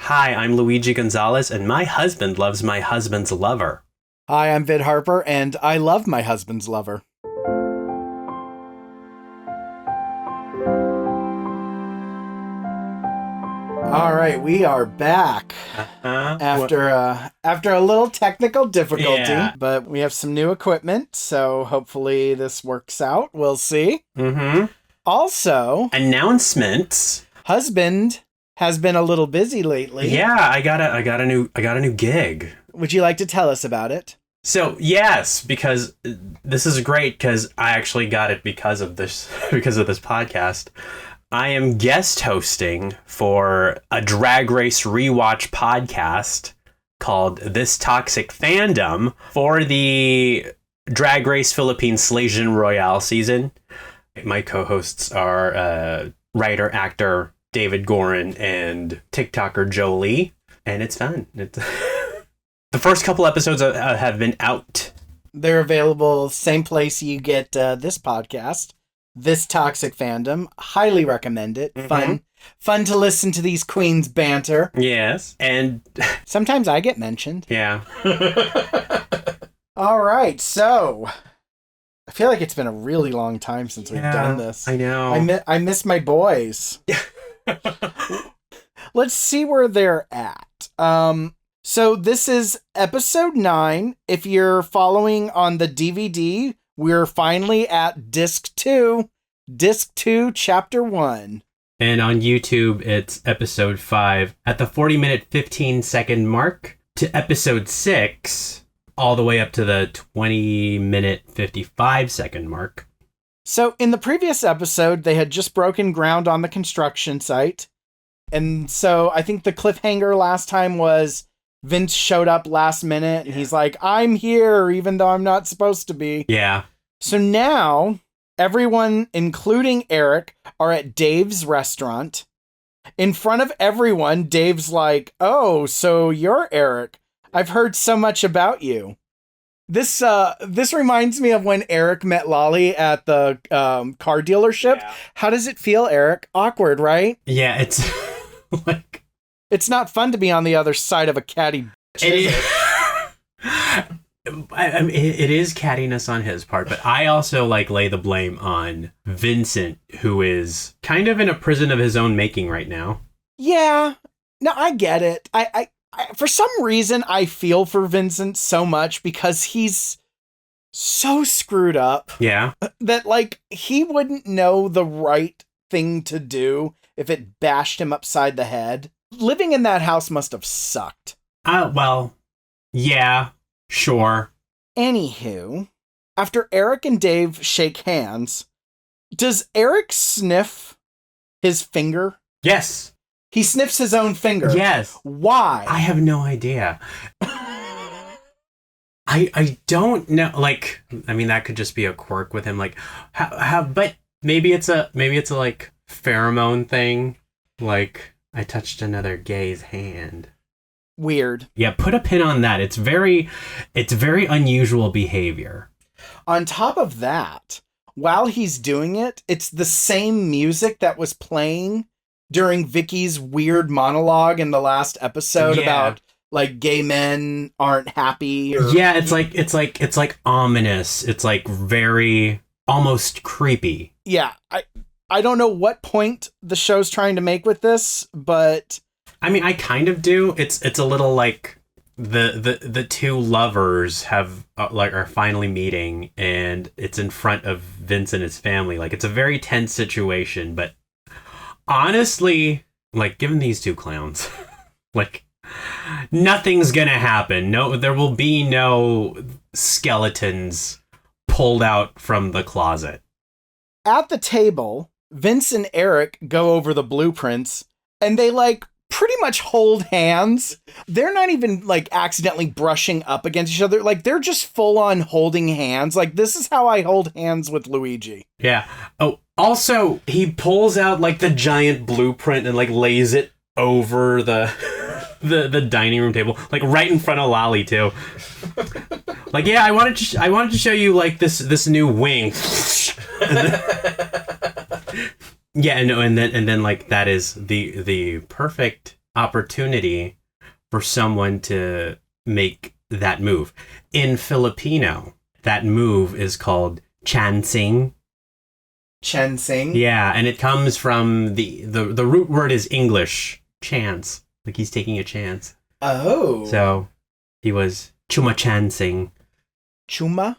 Hi, I'm Luigi Gonzalez, and my husband loves my husband's lover. Hi, I'm Vid Harper, and I love my husband's lover. All right, we are back after a little technical difficulty, but we have some new equipment, so hopefully this works out. We'll see. Also, announcements. Husband has been a little busy lately. Yeah, I got a new gig. Would you like to tell us about it? So yes, because this is great because I actually got it because of this podcast. I am guest hosting for a Drag Race rewatch podcast called This Toxic Fandom for the Drag Race Philippines Slasian Royale season. My co-hosts are writer, actor David Gorin and TikToker Jolie, and it's fun. The first couple episodes have been out. They're available same place you get this podcast. This Toxic Fandom. Highly recommend it. Fun to listen to these queens banter. Yes. And sometimes I get mentioned. Yeah. All right. So I feel like it's been a really long time since we've done this. I know. I miss my boys. Let's see where they're at. So this is episode 9. If you're following on the DVD, we're finally at disc 2, chapter 1. And on YouTube, it's episode 5 at the 40-minute, 15-second mark to episode 6, all the way up to the 20-minute, 55-second mark. So in the previous episode, they had just broken ground on the construction site. And so I think the cliffhanger last time was Vince showed up last minute and he's like, I'm here, even though I'm not supposed to be. Yeah. So now everyone, including Eric, are at Dave's restaurant. In front of everyone, Dave's like, oh, so you're Eric. I've heard so much about you. This reminds me of when Eric met Lolly at the car dealership. Yeah. How does it feel, Eric? Awkward, right? Yeah, it's like... It's not fun to be on the other side of a catty bitch. I mean, it is cattiness on his part, but I also lay the blame on Vincent, who is kind of in a prison of his own making right now. Yeah, no, I get it. I for some reason I feel for Vincent so much because he's so screwed up. Yeah, that he wouldn't know the right thing to do if it bashed him upside the head. Living in that house must have sucked. Well, yeah. Sure. Anywho, after Eric and Dave shake hands, does Eric sniff his finger? Yes. He sniffs his own finger. Yes. Why? I have no idea. I don't know. I mean, that could just be a quirk with him. But maybe it's a pheromone thing. I touched another gay's hand. Weird. Yeah, put a pin on that. It's very unusual behavior. On top of that, while he's doing it, it's the same music that was playing during Vicky's weird monologue in the last episode about gay men aren't happy. It's like ominous. It's very almost creepy. Yeah, I don't know what point the show's trying to make with this, but I mean, I kind of do. It's a little like the two lovers are finally meeting, and it's in front of Vince and his family. It's a very tense situation, but honestly, given these two clowns, nothing's gonna happen. No, there will be no skeletons pulled out from the closet. At the table, Vince and Eric go over the blueprints, and they pretty much hold hands. They're not even accidentally brushing up against each other. They're just full on holding hands. This is how I hold hands with Luigi. Yeah. Oh, also he pulls out the giant blueprint and lays it over the dining room table, right in front of Lolly too. Yeah, I wanted to show you this new wing. Yeah, no, and then that is the perfect opportunity for someone to make that move. In Filipino, that move is called chancing. Chancing? Yeah, and it comes from the root word is English, chance. Like he's taking a chance. Oh. So he was chuma chancing. Chuma?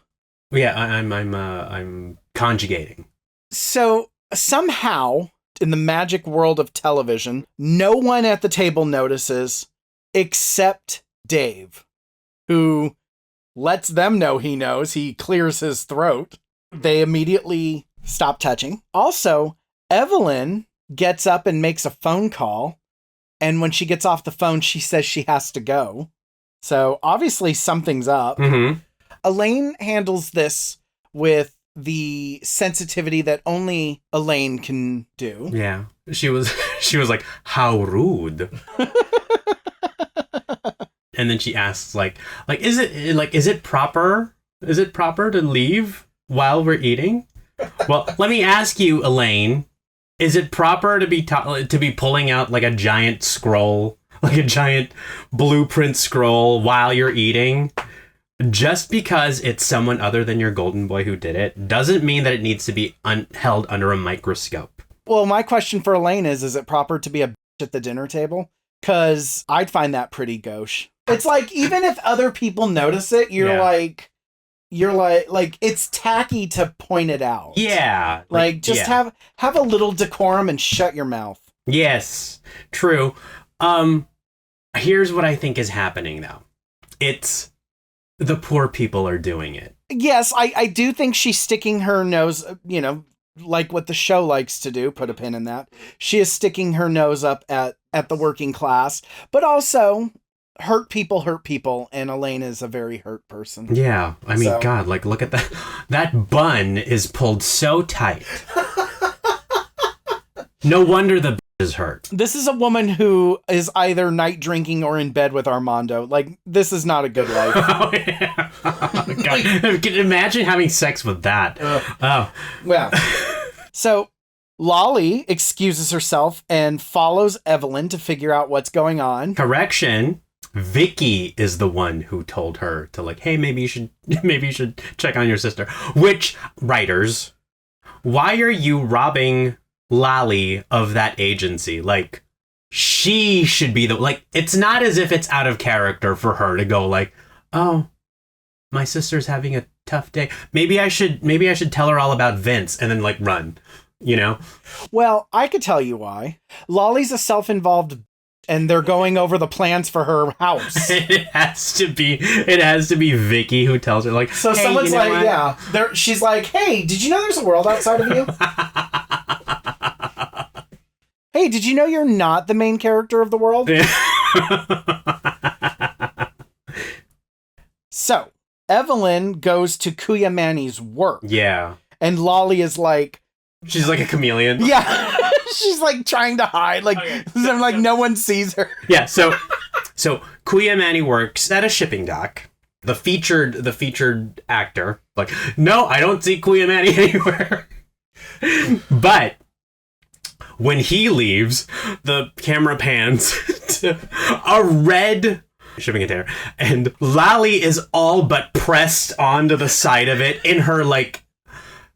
Yeah, I'm conjugating. So somehow, in the magic world of television, no one at the table notices except Dave, who lets them know he knows. He clears his throat. They immediately stop touching. Also, Evelyn gets up and makes a phone call. And when she gets off the phone, she says she has to go. So obviously something's up. Mm-hmm. Elaine handles this with the sensitivity that only Elaine can do. Yeah. She was like, how rude. And then she asks is it proper to leave while we're eating? Well, let me ask you, Elaine, is it proper to be pulling out like a giant scroll, like a giant blueprint scroll while you're eating? Just because it's someone other than your golden boy who did it doesn't mean that it needs to be held under a microscope. Well, my question for Elaine is it proper to be a bitch at the dinner table? Because I'd find that pretty gauche. It's like, even if other people notice it, you're like, it's tacky to point it out. Yeah. Have a little decorum and shut your mouth. Yes, true. Here's what I think is happening, though. It's the poor people are doing it. Yes, I do think she's sticking her nose, like what the show likes to do, put a pin in that. She is sticking her nose up at the working class, but also hurt people, and Elaine is a very hurt person. Yeah, I mean, God, look at that. That bun is pulled so tight. No wonder the is hurt. This is a woman who is either night drinking or in bed with Armando. This is not a good life. Oh, yeah. Oh, God. Imagine having sex with that. Oh. Well. So, Lolly excuses herself and follows Evelyn to figure out what's going on. Correction. Vicky is the one who told her to hey, maybe you should check on your sister. Which, writers, why are you robbing Lolly of that agency? She should be it's not as if it's out of character for her to go oh, my sister's having a tough day. Maybe I should tell her all about Vince and then run, Well, I could tell you why. Lolly's a self-involved and they're going over the plans for her house. It has to be Vicky who tells her so hey, someone's she's like, hey, did you know there's a world outside of you? Hey, did you know you're not the main character of the world? So, Evelyn goes to Kuya Manny's work. Yeah. And Lolly is she's like a chameleon. Yeah. She's trying to hide. No one sees her. Yeah, so Kuya Manny works at a shipping dock. The featured actor. No, I don't see Kuya Manny anywhere. But when he leaves, the camera pans to a red shipping container, and Lolly is all but pressed onto the side of it in her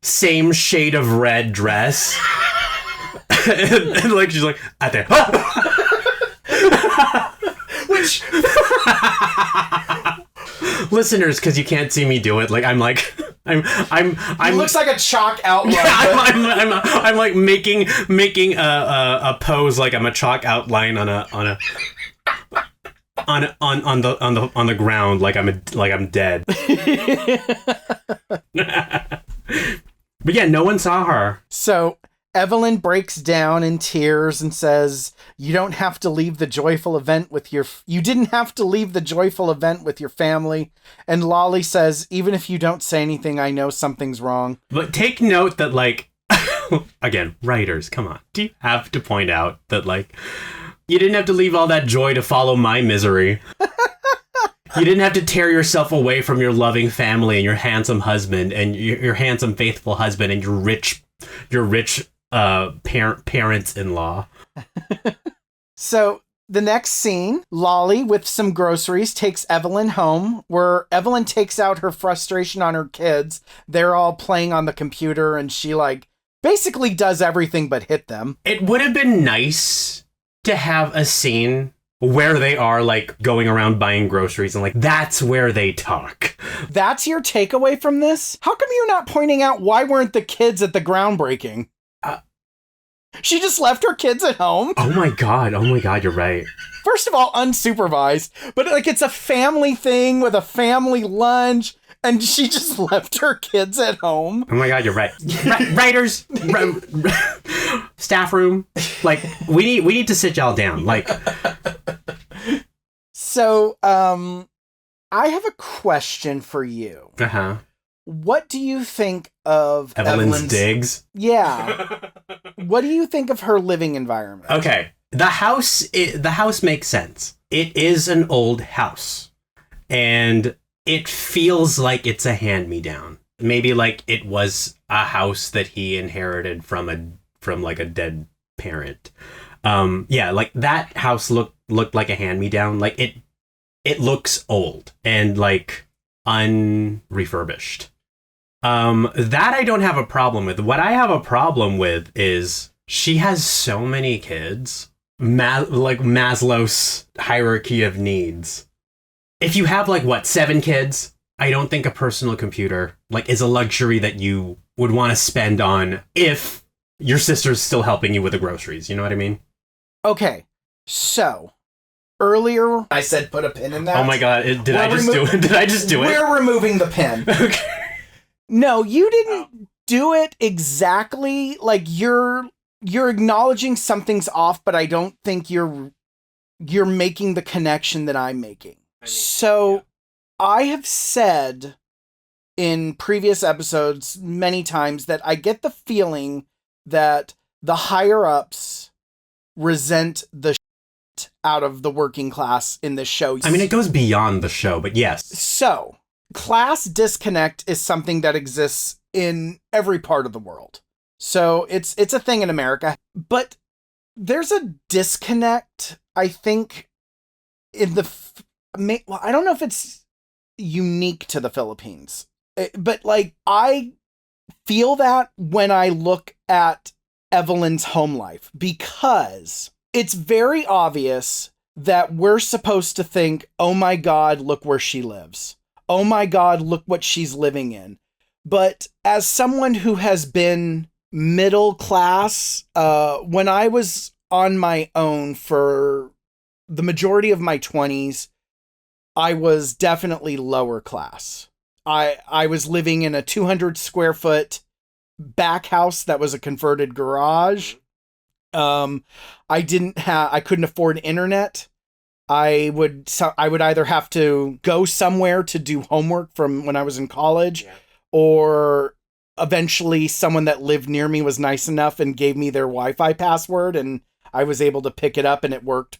same shade of red dress. and she's Ate. Which listeners, because you can't see me do it, I'm it looks like a chalk outline. Yeah, I'm making a pose I'm a chalk outline on the ground I'm dead. But yeah, no one saw her. So Evelyn breaks down in tears and says, you didn't have to leave the joyful event with your family. And Lolly says, even if you don't say anything, I know something's wrong. But take note that again, writers, come on. Do you have to point out that you didn't have to leave all that joy to follow my misery? You didn't have to tear yourself away from your loving family and your handsome husband and your handsome, faithful husband and your rich parents-in-law. So The next scene, Lolly with some groceries takes Evelyn home, where Evelyn takes out her frustration on her kids. They're all playing on the computer and she like basically does everything but hit them. It would have been nice to have a scene where they are like going around buying groceries and like that's where they talk. That's your takeaway from this? How come you're not pointing out why weren't the kids at the groundbreaking? She just left her kids at home? Oh my god, you're right. First of all, unsupervised, but like it's a family thing with a family lunch, and she just left her kids at home. Oh my god, you're right. Writers, staff room, like we need to sit y'all down. Like, so I have a question for you. What do you think of Evelyn's digs? Yeah. What do you think of her living environment? Okay, the house makes sense. It is an old house, and it feels like it's a hand-me-down. Maybe like it was a house that he inherited from like a dead parent. Yeah, like that house looked like a hand-me-down. Like it looks old and like unrefurbished. That I don't have a problem with. What I have a problem with is she has so many kids. Like Maslow's hierarchy of needs. If you have like 7 kids, I don't think a personal computer like is a luxury that you would want to spend on if your sister's still helping you with the groceries. You know what I mean? Okay, so earlier I said put a pin in that. Oh my god, did I just do it? We're removing the pin. Okay. No, you didn't do it exactly. Like you're acknowledging something's off, but I don't think you're making the connection that I'm making. So I have said in previous episodes many times that I get the feeling that the higher ups resent the shit out of the working class in this show. I mean, it goes beyond the show, but yes. So class disconnect is something that exists in every part of the world. So it's a thing in America, but there's a disconnect, I think, in the well, I don't know if it's unique to the Philippines, but like I feel that when I look at Evelyn's home life, because it's very obvious that we're supposed to think, oh my God, look where she lives. Oh my God, look what she's living in. But as someone who has been middle class, when I was on my own for the majority of my 20s, I was definitely lower class. I was living in a 200 square foot back house that was a converted garage. I couldn't afford internet. I would either have to go somewhere to do homework from when I was in college, or eventually someone that lived near me was nice enough and gave me their Wi-Fi password, and I was able to pick it up and it worked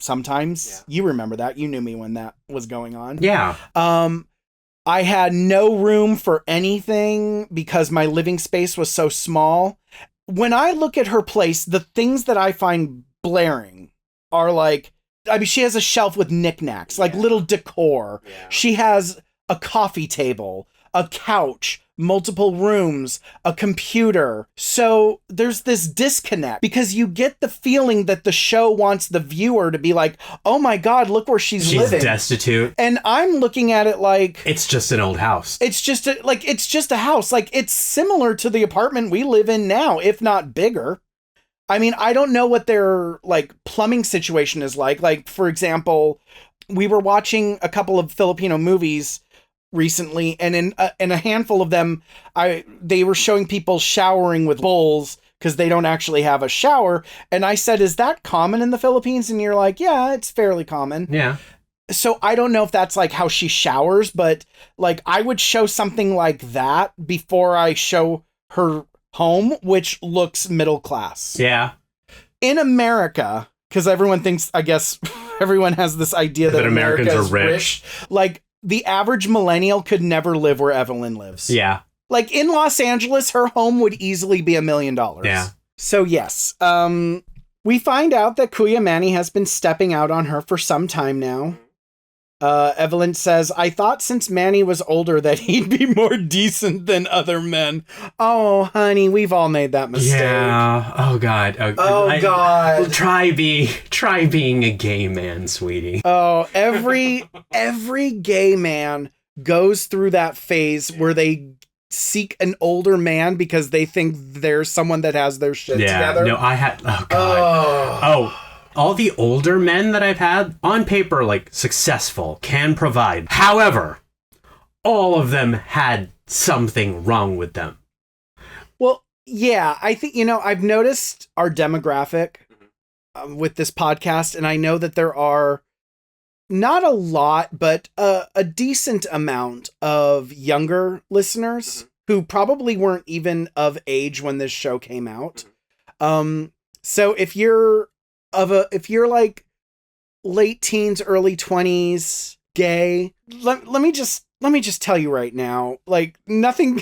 sometimes. You remember that. You knew me when that was going on. Yeah. I had no room for anything because my living space was so small. When I look at her place, the things that I find blaring are like, I mean, she has a shelf with knickknacks, like little decor. Yeah. She has a coffee table, a couch, multiple rooms, a computer. So there's this disconnect because you get the feeling that the show wants the viewer to be like, oh my God, look where she's living. She's destitute. And I'm looking at it like, it's just an old house. It's just a house. Like it's similar to the apartment we live in now, if not bigger. I mean, I don't know what their like plumbing situation is like. Like, for example, we were watching a couple of Filipino movies recently, and in a handful of them, they were showing people showering with bowls because they don't actually have a shower. And I said, is that common in the Philippines? And you're like, yeah, it's fairly common. Yeah. So I don't know if that's like how she showers, but like I would show something like that before I show her home, which looks middle class. Yeah. In America, because everyone thinks, I guess everyone has this idea that Americans are rich. Like the average millennial could never live where Evelyn lives. Yeah. Like in Los Angeles, her home would easily be $1 million. Yeah. So yes, We find out that Kuya Manny has been stepping out on her for some time now. Evelyn says, I thought since Manny was older that he'd be more decent than other men. Oh, honey, we've all made that mistake. Yeah. Oh, God. God. Try being a gay man, sweetie. Oh, every gay man goes through that phase where they seek an older man because they think there's someone that has their shit together. No, oh, God. Oh. All the older men that I've had, on paper, like, successful, can provide. However, all of them had something wrong with them. Well, yeah, I think, I've noticed our demographic with this podcast, and I know that there are not a lot, but a decent amount of younger listeners who probably weren't even of age when this show came out. So if you're like late teens, early 20s, gay, let me just tell you right now, like, nothing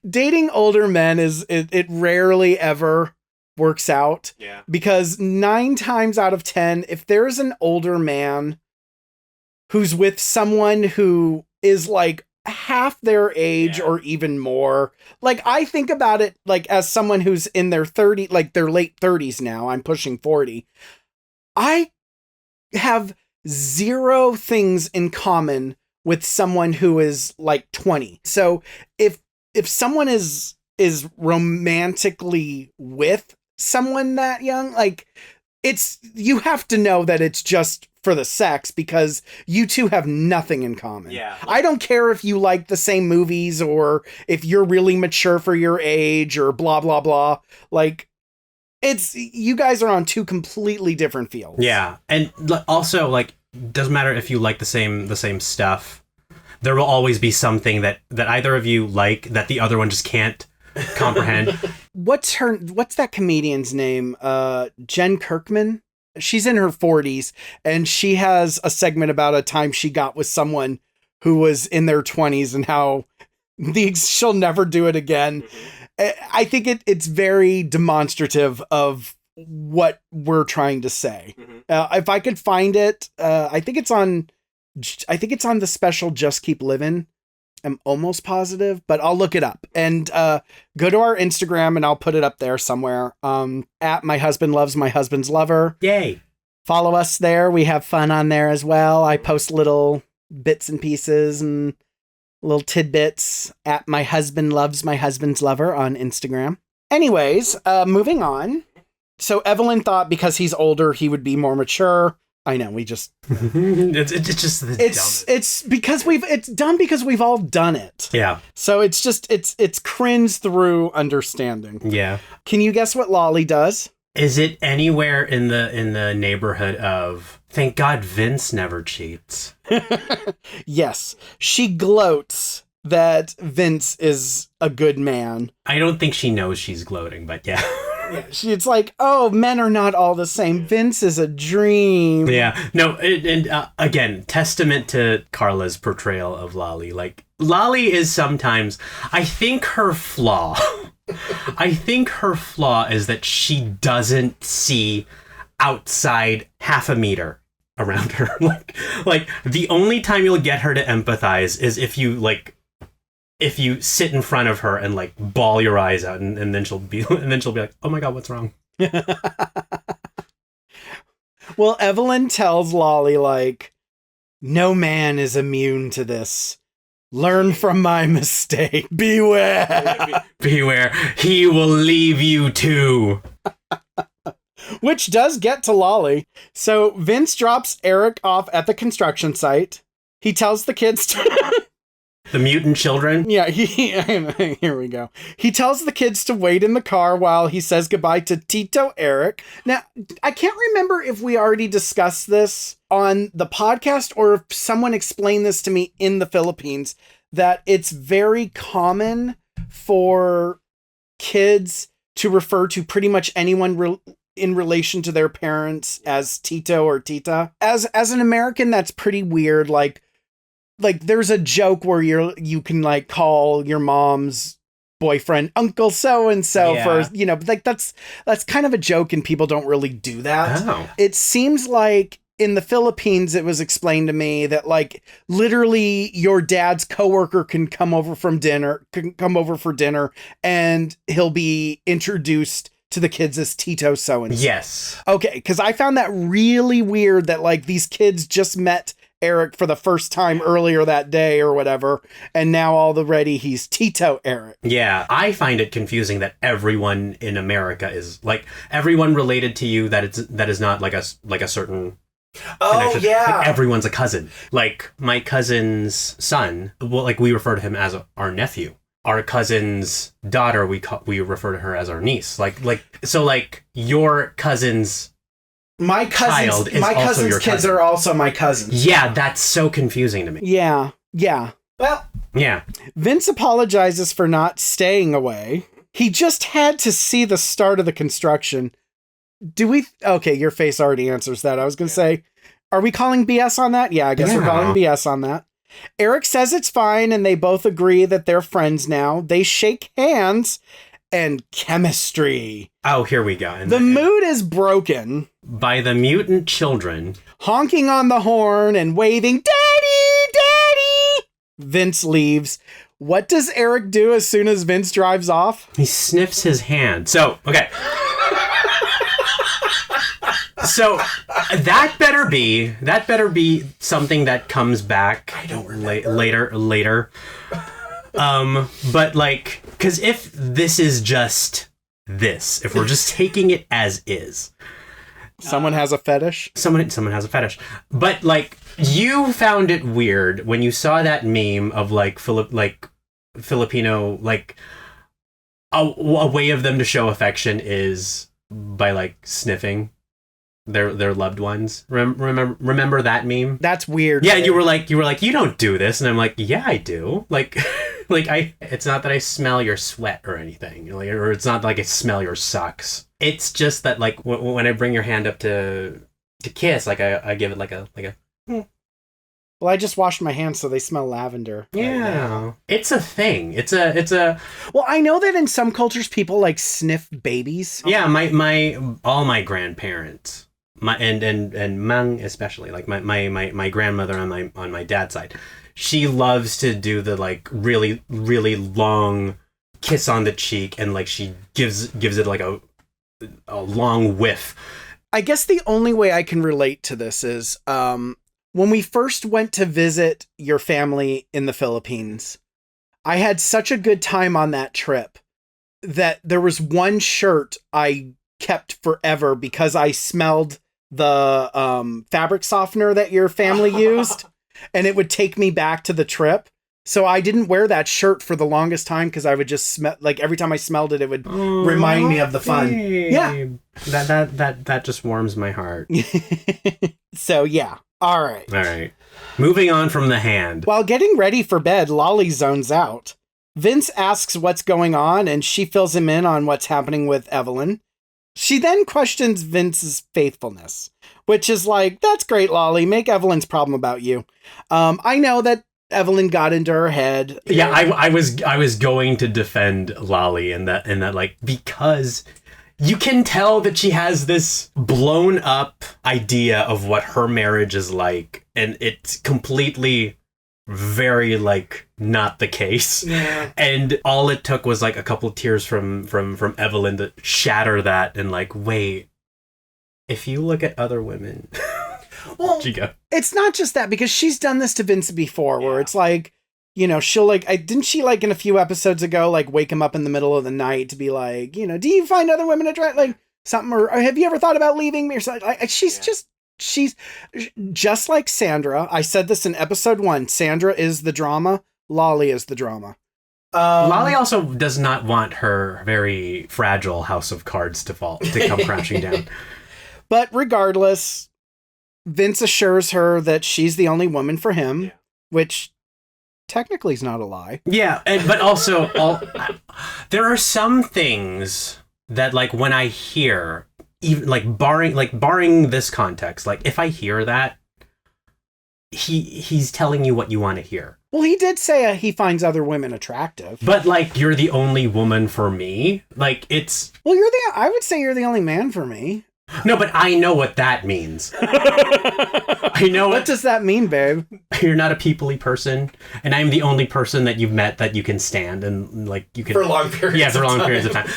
dating older men it rarely ever works out. Yeah. Because 9 times out of 10, if there's an older man who's with someone who is like half their age or even more, like, I think about it like as someone who's in their 30, like their late 30s now, I'm pushing 40. I have 0 things in common with someone who is like 20. So if someone is romantically with someone that young, like, you have to know that it's just for the sex, because you two have nothing in common. Yeah. I don't care if you like the same movies or if you're really mature for your age or blah, blah, blah. Like, you guys are on 2 completely different fields. Yeah. And also, like, doesn't matter if you like the same stuff. There will always be something that either of you like that the other one just can't comprehend. What's that comedian's name? Jen Kirkman? She's in her 40s, and she has a segment about a time she got with someone who was in their 20s and how she'll never do it again. I think it's very demonstrative of what we're trying to say. If I could find it, I think it's on the special Just Keep Living. I'm almost positive, but I'll look it up, and go to our Instagram and I'll put it up there somewhere. At My Husband Loves My Husband's Lover. Yay. Follow us there. We have fun on there as well. I post little bits and pieces and little tidbits at My Husband Loves My Husband's Lover on Instagram. Anyways, moving on. So Evelyn thought because he's older, he would be more mature. I know, we just it's just the dumbest. It's dumb because we've all done it. Yeah. So it's cringe through understanding. Yeah. Can you guess what Lolly does? Is it anywhere in the neighborhood of thank God Vince never cheats? Yes. She gloats that Vince is a good man. I don't think she knows she's gloating, but yeah. It's like, oh, men are not all the same. Vince is a dream. Yeah. No, and again, testament to Carla's portrayal of Lolly. Like, Lolly is sometimes, I think her flaw is that she doesn't see outside half a meter around her. Like the only time you'll get her to empathize is if you sit in front of her and like bawl your eyes out, and then she'll be like, oh my God, what's wrong? Well, Evelyn tells Lolly, like, no man is immune to this. Learn from my mistake. Beware. Beware. He will leave you too. Which does get to Lolly. So Vince drops Eric off at the construction site. He tells the kids to... The mutant children? Yeah, here we go. He tells the kids to wait in the car while he says goodbye to Tito Eric. Now, I can't remember if we already discussed this on the podcast or if someone explained this to me in the Philippines, that it's very common for kids to refer to pretty much anyone in relation to their parents as Tito or Tita. As an American, that's pretty weird. Like there's a joke where you can like call your mom's boyfriend Uncle so and so Yeah. for, you know, like that's kind of a joke and people don't really do that. Oh. It seems like in the Philippines, it was explained to me that like literally your dad's coworker can come over for dinner and he'll be introduced to the kids as Tito so and so. Yes. Okay, because I found that really weird that like these kids just met Eric for the first time earlier that day or whatever, and now already he's Tito Eric. Yeah, I find it confusing that everyone in America is like everyone related to you that is not like a certain connection. Like, everyone's a cousin. Like my cousin's son, well, like we refer to him as our nephew. Our cousin's daughter, we refer to her as our niece. Like so like your cousin's my child is my also cousin's your kids cousin. are also my cousins. Yeah, that's so confusing to me. Yeah. Well, Yeah. Vince apologizes for not staying away. He just had to see the start of the construction. Okay, your face already answers that. I was going to say, are we calling BS on that? Yeah, I guess we're calling BS on that. Eric says it's fine, and they both agree that they're friends now. They shake hands, and chemistry. Oh, here we go. The mood is broken. By the mutant children. Honking on the horn and waving, "Daddy! Daddy!" Vince leaves. What does Eric do as soon as Vince drives off? He sniffs his hand. So, okay. So that better be something that comes back. I don't remember. Later. But like, because if this is just this, if we're just taking it as is, someone has a fetish. Someone has a fetish. But like, you found it weird when you saw that meme of like Filipino, like a way of them to show affection is by like sniffing their loved ones. Remember that meme? That's weird. Yeah, you were like, you don't do this, and I'm like, yeah, I do. Like, it's not that I smell your sweat or anything, like, or it's not like I smell your socks. It's just that like when I bring your hand up to kiss, like I give it like a. Well, I just washed my hands, so they smell lavender. Yeah, right, it's a thing. It's a. Well, I know that in some cultures, people like sniff babies. Yeah, all my grandparents, and Mang especially, like my grandmother on my dad's side, she loves to do the like really really long kiss on the cheek, and like she gives it like a long whiff. I guess the only way I can relate to this is when we first went to visit your family in the Philippines, I had such a good time on that trip that there was one shirt I kept forever because I smelled the fabric softener that your family used, and it would take me back to the trip. So I didn't wear that shirt for the longest time because I would just smell, like every time I smelled it, it would remind me of the fun. Babe. Yeah. That just warms my heart. So yeah. All right. Moving on from the hand. While getting ready for bed, Lolly zones out. Vince asks what's going on, and she fills him in on what's happening with Evelyn. She then questions Vince's faithfulness, which is like, that's great, Lolly. Make Evelyn's problem about you. I know that Evelyn got into her head. Yeah, I was going to defend Lolly in that like, because you can tell that she has this blown up idea of what her marriage is like, and it's completely very like not the case. Yeah. And all it took was like a couple of tears from Evelyn to shatter that, and like, wait, if you look at other women. Well, it's not just that, because she's done this to Vince before, where it's like, you know, she'll like, didn't she like in a few episodes ago, like wake him up in the middle of the night to be like, you know, do you find other women attractive, like something, or have you ever thought about leaving me or something? Like, she's just like Sandra. I said this in episode 1. Sandra is the drama. Lolly is the drama. Lolly also does not want her very fragile house of cards to come crashing down. But regardless, Vince assures her that she's the only woman for him, which technically is not a lie. Yeah, but also there are some things that like when I hear, even like barring this context, like if I hear that, he's telling you what you want to hear. Well, he did say he finds other women attractive. But, like, you're the only woman for me? Like, it's... Well, I would say you're the only man for me. No, but I know what that means. I know What does that mean, babe? You're not a people-y person, and I'm the only person that you've met that you can stand and, like, you can... For long periods Yeah, for long periods of time.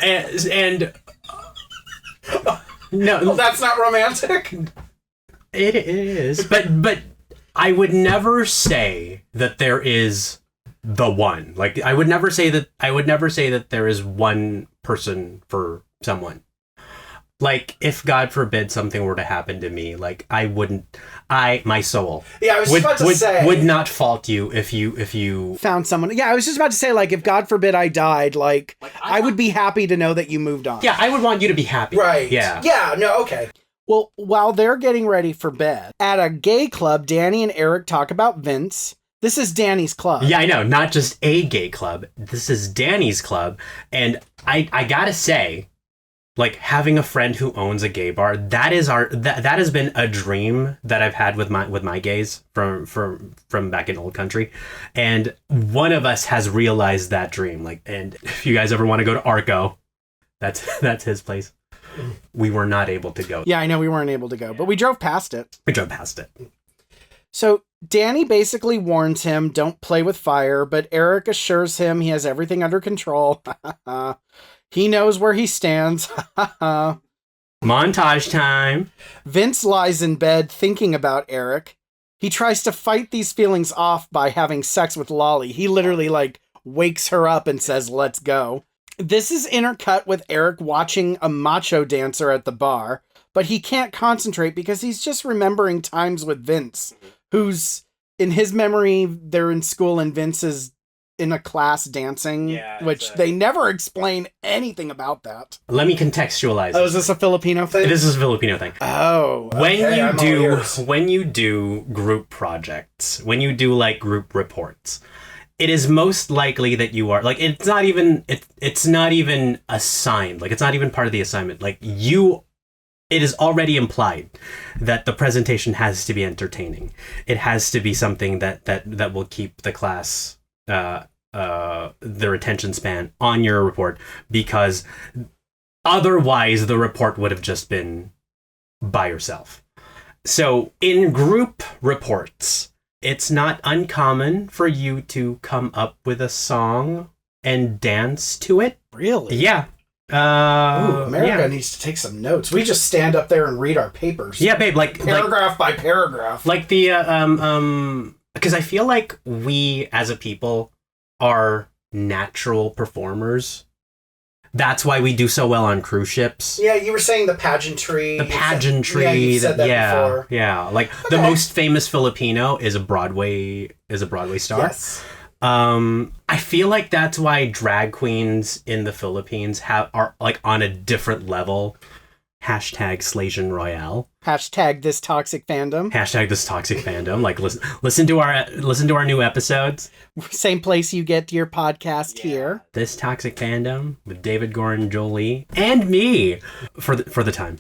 And no, well, that's not romantic. It is, but I would never say that there is the one. Like, I would never say that there is one person for someone. Like, if God forbid something were to happen to me, like, my soul. Yeah, I was just about to say. Would not fault you if you found someone. Yeah, I was just about to say, like, if God forbid I died, like I would be happy to know that you moved on. Yeah, I would want you to be happy. Right. Yeah. Yeah, no, okay. Well, while they're getting ready for bed, at a gay club, Danny and Eric talk about Vince. This is Danny's club. Yeah, I know. Not just a gay club. This is Danny's club. And I gotta say, like, having a friend who owns a gay bar, that has been a dream that I've had with my gays from back in old country. And one of us has realized that dream. Like, and if you guys ever want to go to Arco, that's his place. We were not able to go. Yeah, I know we weren't able to go, but we drove past it. So Danny basically warns him, don't play with fire, but Eric assures him he has everything under control. He knows where he stands. Montage time. Vince lies in bed thinking about Eric. He tries to fight these feelings off by having sex with Lolly. He literally, like, wakes her up and says, let's go. This is intercut with Eric watching a macho dancer at the bar, but he can't concentrate because he's just remembering times with Vince, who's, in his memory, they're in school and Vince is in a class dancing, which they never explain anything about that. Let me contextualize. Oh, is this a Filipino thing? This is a Filipino thing. Oh, When you do group projects, when you do, like, group reports, it is most likely that you are, like, it's not even assigned, like, it's not even part of the assignment. Like, it is already implied that the presentation has to be entertaining. It has to be something that will keep the class their attention span on your report, because otherwise the report would have just been by yourself. So in group reports, it's not uncommon for you to come up with a song and dance to it. Really? Yeah. America needs to take some notes. We just stand up there and read our papers. Yeah, babe, like paragraph by paragraph. Like the because I feel like we as a people are natural performers. That's why we do so well on cruise ships. Yeah, you were saying the pageantry. You said that before. Yeah. Like, the most famous Filipino is a Broadway star. Yes. I feel like that's why drag queens in the Philippines are like on a different level. #Slasian Royale. #this toxic fandom. #this toxic fandom. Like, listen to our new episodes. Same place you get your podcast here. This toxic fandom with David Gorin, Jolie, and me for the time.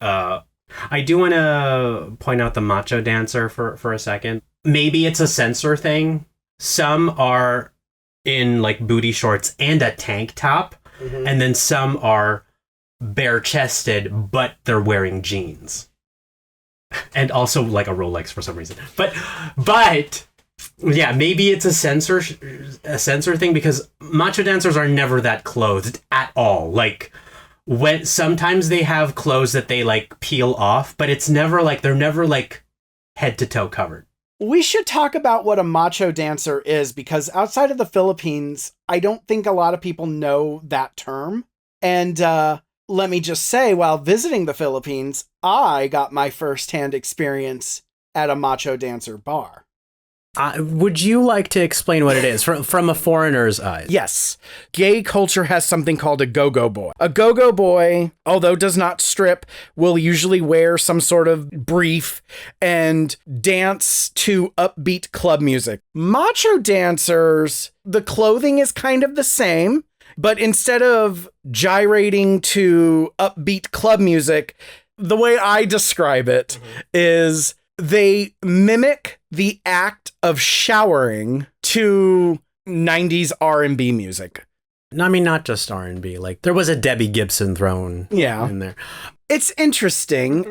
I do want to point out the macho dancer for a second. Maybe it's a censor thing. Some are in, like, booty shorts and a tank top, and then some are bare-chested, but they're wearing jeans. And also, like, a Rolex for some reason. But yeah, maybe it's a censor thing, because macho dancers are never that clothed at all. Like, when sometimes they have clothes that they, like, peel off, but it's never like, they're never, like, head to toe covered. We should talk about what a macho dancer is, because outside of the Philippines, I don't think a lot of people know that term. And let me just say, while visiting the Philippines, I got my first-hand experience at a macho dancer bar. Would you like to explain what it is from a foreigner's eyes? Yes. Gay culture has something called a go-go boy. A go-go boy, although does not strip, will usually wear some sort of brief and dance to upbeat club music. Macho dancers, the clothing is kind of the same, but instead of gyrating to upbeat club music, the way I describe it is they mimic the act of showering to 90s R&B music. I mean, not just R&B. Like, there was a Debbie Gibson thrown in there. It's interesting.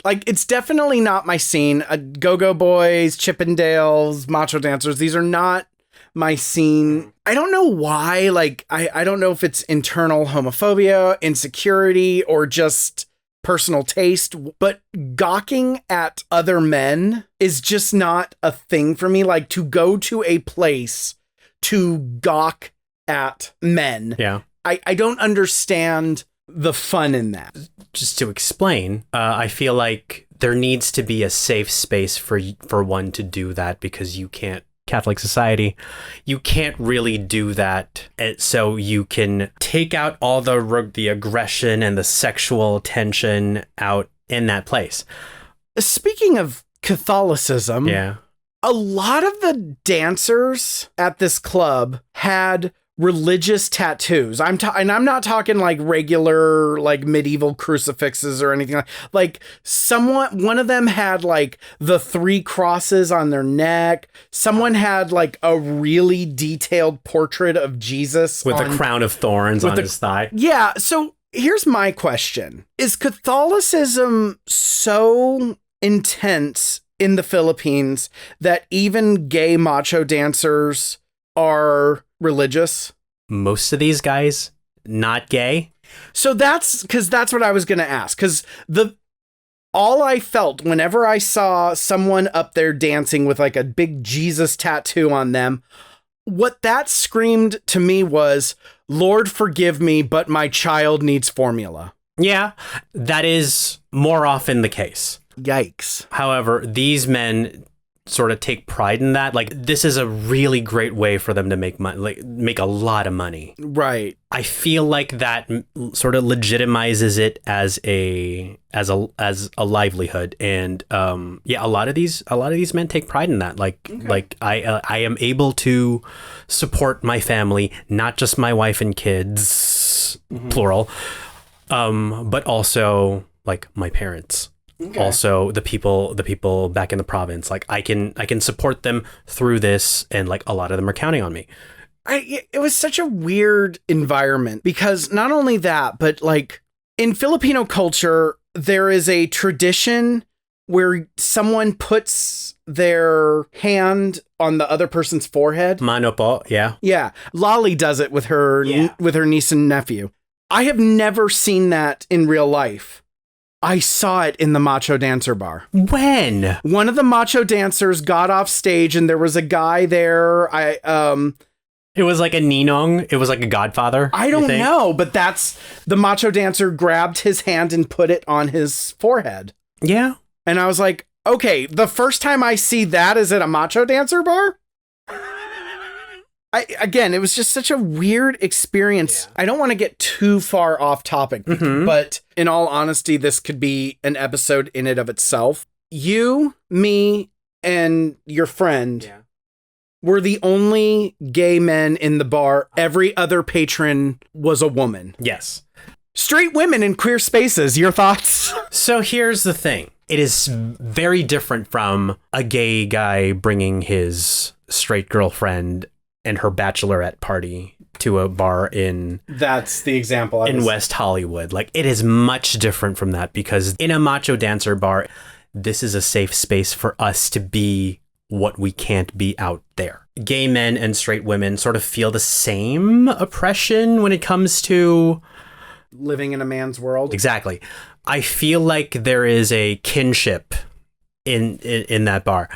It's definitely not my scene. Go-Go Boys, Chippendales, Macho Dancers, these are not my scene. I don't know why. Like, I don't know if it's internal homophobia, insecurity, or just personal taste, but gawking at other men is just not a thing for me. Like, to go to a place to gawk at men. Yeah. I don't understand the fun in that. Just to explain, I feel like there needs to be a safe space for one to do that, because you can't, Catholic society, you can't really do that. So you can take out all the aggression and the sexual tension out in that place. Speaking of Catholicism, yeah, a lot of the dancers at this club had religious tattoos. I'm not talking like regular, like medieval crucifixes or anything like one of them had like the 3 crosses on their neck. Someone had like a really detailed portrait of Jesus with the crown of thorns on his thigh. Yeah. So here's my question. Is Catholicism so intense in the Philippines that even gay macho dancers are religious? Most of these guys not gay. So that's what I was going to ask, because all I felt whenever I saw someone up there dancing with like a big Jesus tattoo on them, what that screamed to me was, Lord forgive me, but my child needs formula. Yeah, that is more often the case. Yikes. However, these men sort of take pride in that. Like, this is a really great way for them to make money, like make a lot of money. Right. I feel like that sort of legitimizes it as a livelihood, and a lot of these men take pride in that. Like, okay. Like I am able to support my family, not just my wife and kids, plural, but also like my parents. Okay. Also the people back in the province. Like, I can support them through this, and like a lot of them are counting on me. It was such a weird environment, because not only that, but like in Filipino culture, there is a tradition where someone puts their hand on the other person's forehead. Mano po, yeah. Yeah. Lolly does it with her niece and nephew. I have never seen that in real life. I saw it in the Macho Dancer bar. When? One of the Macho Dancers got off stage and there was a guy there. It was like a ninong. It was like a godfather. I don't know, but that's the Macho Dancer grabbed his hand and put it on his forehead. Yeah. And I was like, okay, the first time I see that is at a Macho Dancer bar? Again, it was just such a weird experience. Yeah. I don't want to get too far off topic, but in all honesty, this could be an episode in and of itself. You, me, and your friend were the only gay men in the bar. Every other patron was a woman. Yes. Straight women in queer spaces. Your thoughts? So here's the thing. It is very different from a gay guy bringing his straight girlfriend and her bachelorette party to a bar that's the example in West Hollywood. Like, it is much different from that, because in a Macho Dancer bar, this is a safe space for us to be what we can't be out there. Gay men and straight women sort of feel the same oppression when it comes to living in a man's world. Exactly. I feel like there is a kinship in that bar.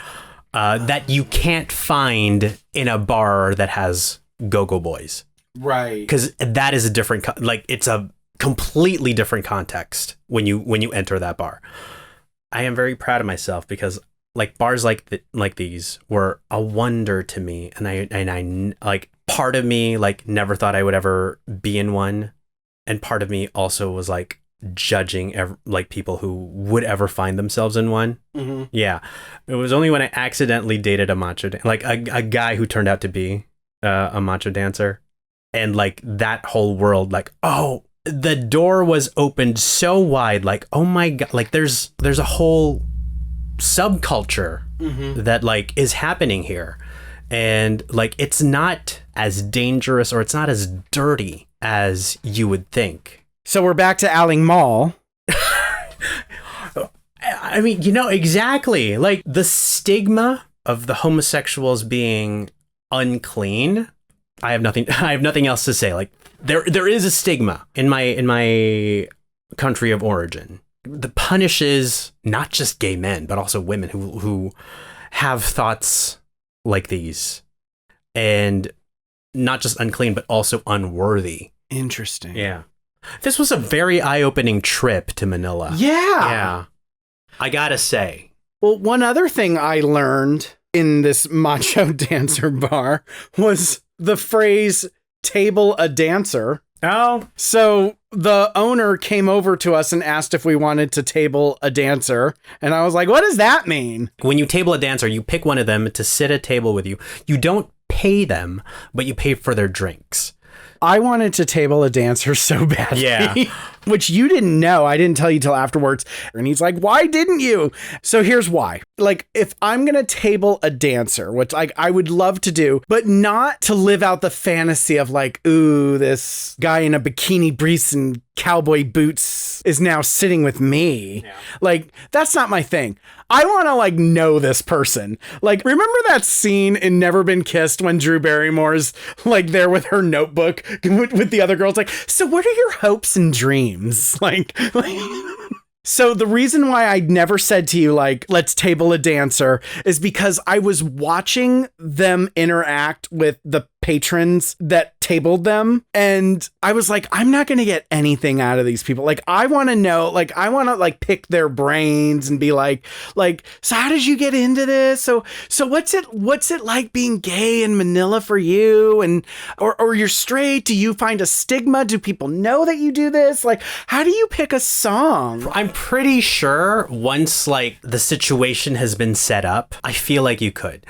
That you can't find in a bar that has go-go boys. Right. Because that is a different, it's a completely different context when you enter that bar. I am very proud of myself, because like bars like these were a wonder to me. And I like, part of me like never thought I would ever be in one. And part of me also was like judging like people who would ever find themselves in one. Yeah, it was only when I accidentally dated a macho like a guy who turned out to be a macho dancer, and like that whole world, like, oh, the door was opened so wide, like, oh my god, like there's a whole subculture that like is happening here. And like it's not as dangerous or it's not as dirty as you would think. So we're back to Aling Mall. I mean, exactly. Like the stigma of the homosexuals being unclean. I have nothing else to say. Like there is a stigma in my country of origin that punishes not just gay men, but also women who have thoughts like these, and not just unclean, but also unworthy. Interesting. Yeah. This was a very eye-opening trip to Manila. Yeah. I gotta say. Well, one other thing I learned in this macho dancer bar was the phrase table a dancer. Oh. So the owner came over to us and asked if we wanted to table a dancer. And I was like, what does that mean? When you table a dancer, you pick one of them to sit at a table with you. You don't pay them, but you pay for their drinks. I wanted to table a dancer so badly. Yeah. Which you didn't know. I didn't tell you till afterwards. And he's like, why didn't you? So here's why. Like, if I'm going to table a dancer, which like I would love to do, but not to live out the fantasy of like, ooh, this guy in a bikini briefs and cowboy boots is now sitting with me. Yeah. Like, that's not my thing. I want to like know this person. Like, remember that scene in Never Been Kissed when Drew Barrymore's like there with her notebook with the other girls? Like, so what are your hopes and dreams? Like So the reason why I never said to you, like, let's table a dancer is because I was watching them interact with the patrons that tabled them. And I was like, I'm not going to get anything out of these people. Like, I want to know, like, I want to like pick their brains and be like, so how did you get into this? So what's it like being gay in Manila for you? And, or you're straight? Do you find a stigma? Do people know that you do this? Like, how do you pick a song? I'm pretty sure once like the situation has been set up, I feel like you could.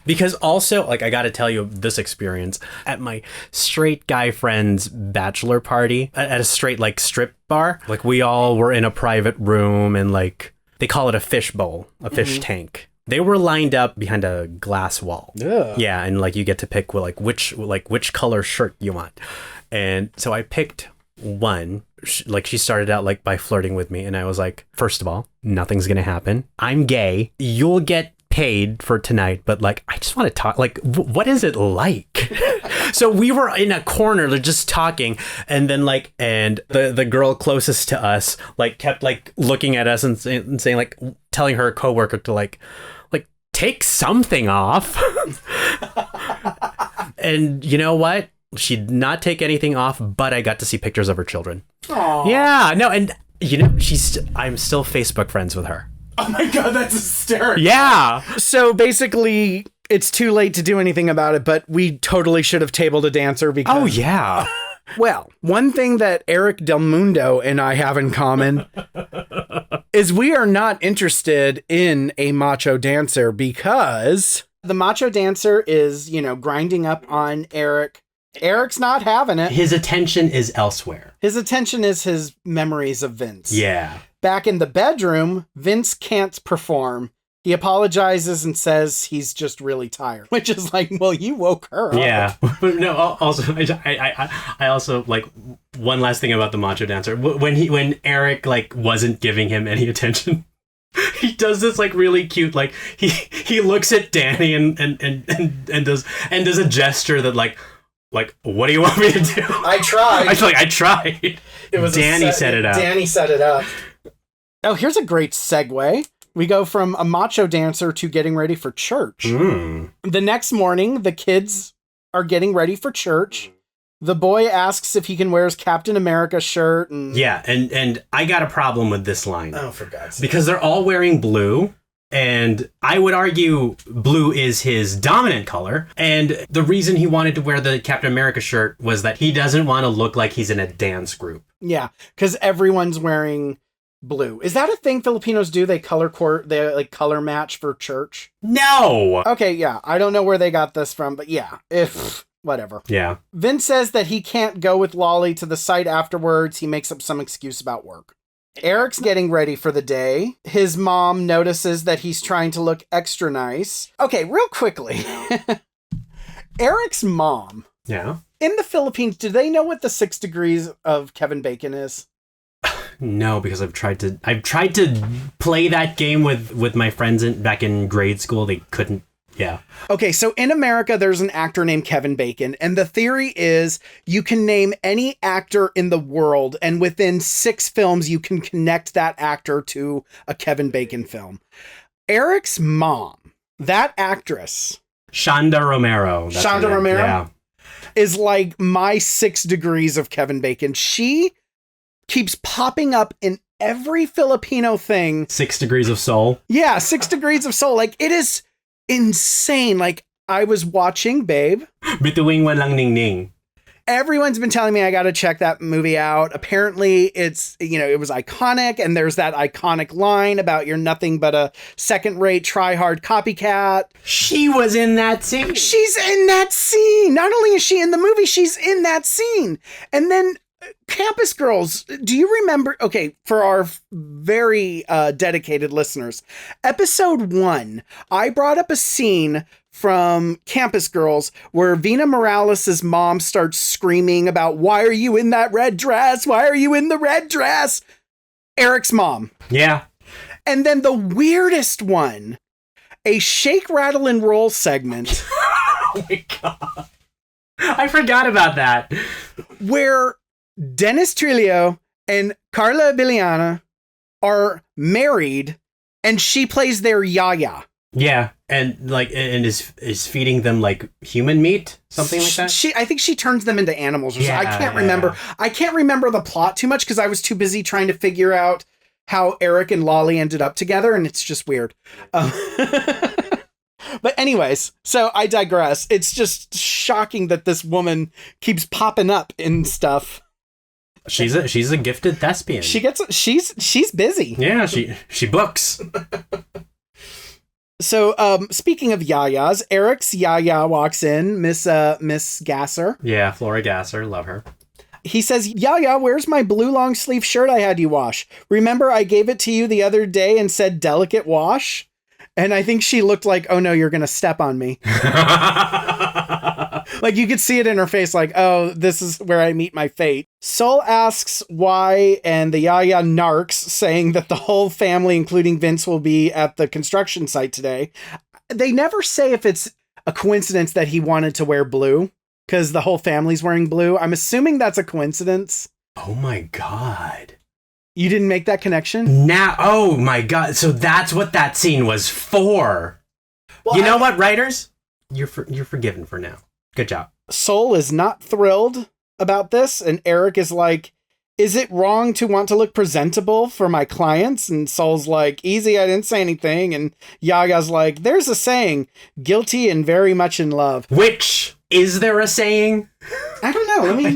Because also, like, I got to tell you this experience at my straight guy friend's bachelor party at a straight, like, strip bar. Like, we all were in a private room and, like, they call it a fish bowl, a fish tank. They were lined up behind a glass wall. Yeah, and, like, you get to pick, which color shirt you want. And so I picked one. Like, she started out, like, by flirting with me. And I was like, first of all, nothing's going to happen. I'm gay. You'll get paid for tonight, but like I just want to talk, like what is it like? So we were in a corner just talking, and then like the girl closest to us like kept like looking at us and saying like, telling her coworker to like take something off. And you know what, she did not take anything off, but I got to see pictures of her children. Aww. Yeah, no, and you know, I'm still Facebook friends with her. Oh my God, that's hysterical. Yeah. So basically, it's too late to do anything about it, but we totally should have tabled a dancer because... Oh, yeah. Well, one thing that Eric Del Mundo and I have in common is we are not interested in a macho dancer because the macho dancer is, you know, grinding up on Eric. Eric's not having it. His attention is elsewhere. His attention is his memories of Vince. Yeah. Back in the bedroom, Vince can't perform. He apologizes and says he's just really tired, which is like, well, you woke her up. Yeah. But no, also, I also like one last thing about the macho dancer. When Eric like wasn't giving him any attention, he does this like really cute, like he looks at Danny and does a gesture that like, what do you want me to do? I tried. I tried. It was Danny set it up. Danny set it up. Oh, here's a great segue. We go from a macho dancer to getting ready for church. The next morning, the kids are getting ready for church. The boy asks if he can wear his Captain America shirt. Yeah, and I got a problem with this line. Oh, for God's sake. Because they're all wearing blue. And I would argue blue is his dominant color. And the reason he wanted to wear the Captain America shirt was that he doesn't want to look like he's in a dance group. Yeah, because everyone's wearing blue. Is that a thing Filipinos do? They they like color match for church? No. Okay, yeah. I don't know where they got this from, but yeah. Whatever. Yeah. Vince says that he can't go with Lolly to the site afterwards. He makes up some excuse about work. Eric's getting ready for the day. His mom notices that he's trying to look extra nice. Okay, real quickly. Eric's mom. Yeah. In the Philippines, do they know what the 6 degrees of Kevin Bacon is? No, because I've tried to play that game with my friends back in grade school. They couldn't. Yeah. Okay, so in America, there's an actor named Kevin Bacon, and the theory is you can name any actor in the world, and within 6 films, you can connect that actor to a Kevin Bacon film. Eric's mom, that actress, Shonda Rhimes-Romero. Shonda Rhimes-Romero? Yeah. Is like my 6 degrees of Kevin Bacon. She keeps popping up in every Filipino thing. 6 Degrees of Soul. Yeah, 6 degrees of soul. Like, it is insane. Like, I was watching Babe. Bituing Walang Ningning. Everyone's been telling me I got to check that movie out. Apparently, it's, it was iconic, and there's that iconic line about you're nothing but a second-rate, try-hard copycat. She was in that scene. She's in that scene. Not only is she in the movie, she's in that scene. And then Campus Girls, do you remember? Okay, for our very dedicated listeners, episode 1, I brought up a scene from Campus Girls where Vina Morales' mom starts screaming about, why are you in that red dress? Why are you in the red dress? Eric's mom. Yeah. And then the weirdest one, a shake, rattle, and roll segment. Oh my God. I forgot about that. Where Dennis Trillo and Carla Biliana are married, and she plays their yaya. Yeah, and is feeding them like human meat, something like that. I think she turns them into animals. Or something. I can't remember. I can't remember the plot too much because I was too busy trying to figure out how Eric and Lolly ended up together, and it's just weird. But anyways, so I digress. It's just shocking that this woman keeps popping up in stuff. She's a gifted thespian. She's busy. Yeah, she books. So, speaking of yayas, Eric's yaya walks in, Miss Gasser. Yeah, Flora Gasser, love her. He says, Yaya, where's my blue long sleeve shirt I had you wash? Remember I gave it to you the other day and said delicate wash? And I think she looked like, oh no, you're going to step on me. Like you could see it in her face, like, oh, this is where I meet my fate. Sol asks why, and the Yaya narks, saying that the whole family, including Vince, will be at the construction site today. They never say if it's a coincidence that he wanted to wear blue, because the whole family's wearing blue. I'm assuming that's a coincidence. Oh my God. You didn't make that connection? Oh my God. So that's what that scene was for. Well, you know what, writers? You're forgiven for now. Good job. Sol is not thrilled about this, and Eric is like, is it wrong to want to look presentable for my clients? And Sol's like, easy, I didn't say anything. And Yaga's like, there's a saying, guilty and very much in love. Which, is there a saying? I don't know. Let me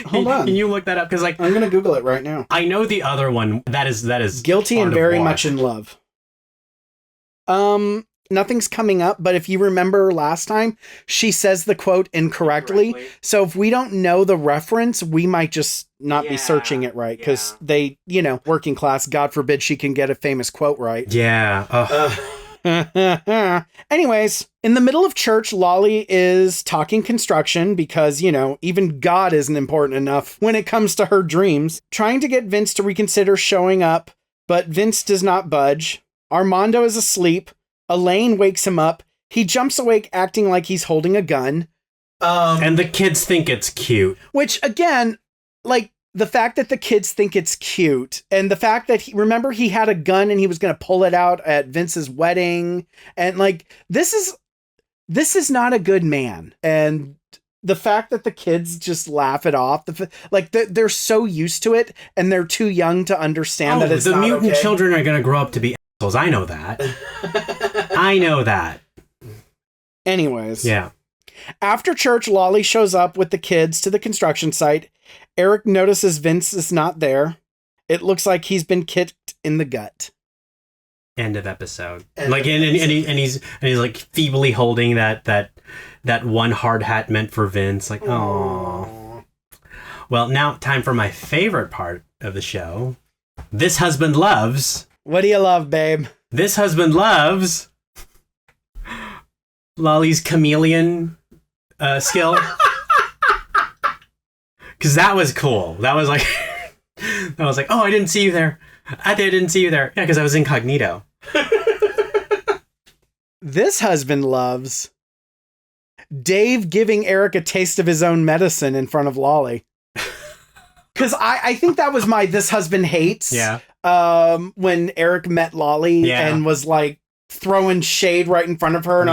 hold on. Can you look that up? Because I'm going to Google it right now. I know the other one. That is guilty and very much in love. Nothing's coming up, but if you remember last time, she says the quote incorrectly. So if we don't know the reference, we might just not be searching it right, because they, working class, God forbid she can get a famous quote right. Yeah. Anyways, in the middle of church, Lolly is talking construction because, even God isn't important enough when it comes to her dreams, trying to get Vince to reconsider showing up, but Vince does not budge. Armando is asleep. Elaine wakes him up. He jumps awake acting like he's holding a gun. And the kids think it's cute. Which, again, like, the fact that the kids think it's cute, and the fact that remember he had a gun and he was going to pull it out at Vince's wedding, and like, this is not a good man. And the fact that the kids just laugh it off, they're so used to it, and they're too young to understand that it's the not mutant okay. children are going to grow up to be assholes. I know that. I know that. Anyways. Yeah. After church, Lolly shows up with the kids to the construction site. Eric notices Vince is not there. It looks like he's been kicked in the gut. End of episode. And he's like feebly holding that one hard hat meant for Vince. Like, oh. Well, now time for my favorite part of the show. This husband loves. What do you love, babe? This husband loves Lolly's chameleon skill. Because that was cool. That was like, oh, I didn't see you there. I didn't see you there. Yeah, because I was incognito. This husband loves Dave giving Eric a taste of his own medicine in front of Lolly. Because I think that was my this husband hates. Yeah. When Eric met Lolly and was like throwing shade right in front of her. And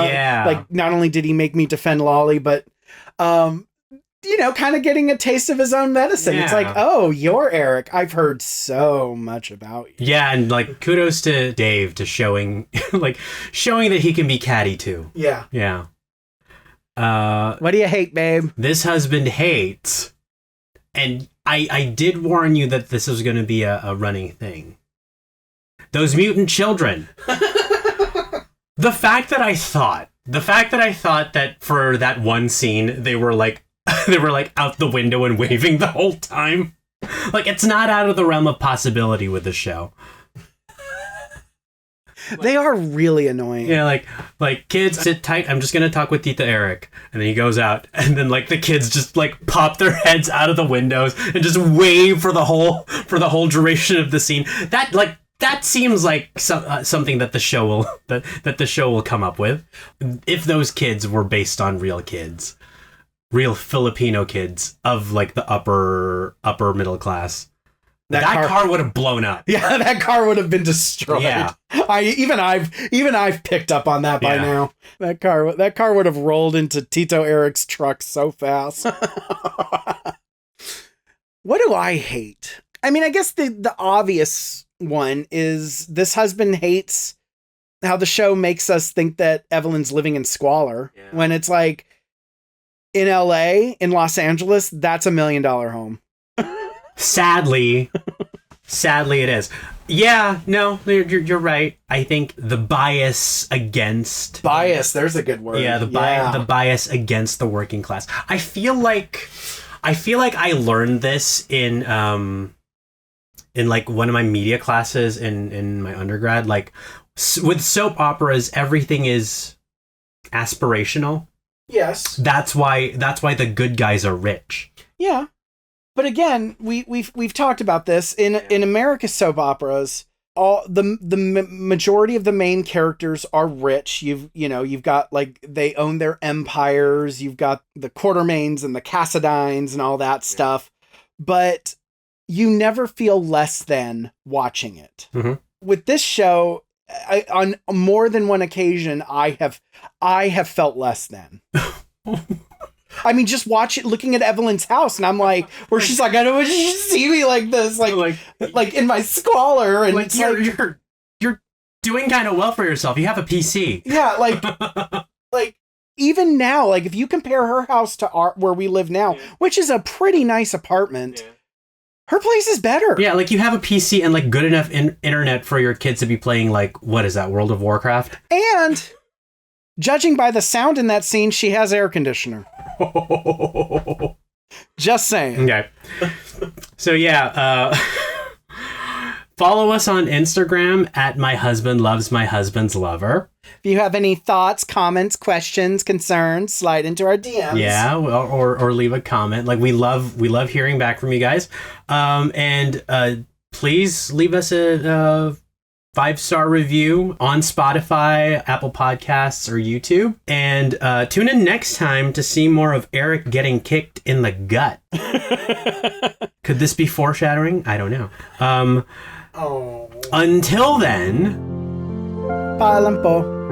like, not only did he make me defend Lolly, but, you know, kind of getting a taste of his own medicine. Yeah. It's like, oh, you're Eric. I've heard so much about you. Yeah, and like kudos to Dave to showing that he can be catty too. Yeah. Yeah. What do you hate, babe? This husband hates, and I did warn you that this was going to be a running thing. Those mutant children. The fact that I thought that for that one scene they were like out the window and waving the whole time. Like, it's not out of the realm of possibility with this show. They are really annoying. Yeah, like kids, sit tight. I'm just gonna talk with Tita Eric, and then he goes out, and then like the kids just like pop their heads out of the windows and just wave for the whole duration of the scene. That seems like something that the show will come up with if those kids were based on real kids. Real Filipino kids of like the upper middle class. That car would have blown up. Yeah, that car would have been destroyed. Yeah. I've picked up on that by now. That car would have rolled into Tito Eric's truck so fast. What do I hate? I mean, I guess the obvious one is this husband hates how the show makes us think that Evelyn's living in squalor when it's like, in LA, in Los Angeles, that's $1 million home. Sadly it is. Yeah, no, you're right. I think the bias, there's a good word. Yeah, the bias against the working class. I feel like I learned this in like one of my media classes in my undergrad. Like with soap operas, everything is aspirational. Yes. That's why the good guys are rich. Yeah. But again, we've talked about this in America's soap operas. All the majority of the main characters are rich. You've got like they own their empires. You've got the Quartermains and the Cassadines and all that stuff. But you never feel less than watching it. Mm-hmm. With this show, on more than one occasion, I have felt less than. I mean, just looking at Evelyn's house, and I'm like, where she's like, I don't want you to see me like this, like in my squalor, and like it's you're doing kind of well for yourself. You have a PC. Yeah, like even now, like if you compare her house to where we live now, which is a pretty nice apartment. Yeah. Her place is better. Yeah, like you have a PC and like good enough internet for your kids to be playing like, what is that, World of Warcraft? And judging by the sound in that scene, she has air conditioner. Just saying. Okay. So yeah, follow us on Instagram at My Husband Loves My Husband's Lover. If you have any thoughts, comments, questions, concerns, slide into our DMs. Yeah, or leave a comment. Like we love hearing back from you guys. And please leave us a 5-star review on Spotify, Apple Podcasts, or YouTube. And tune in next time to see more of Eric getting kicked in the gut. Could this be foreshadowing? I don't know. Until then... Paalam po.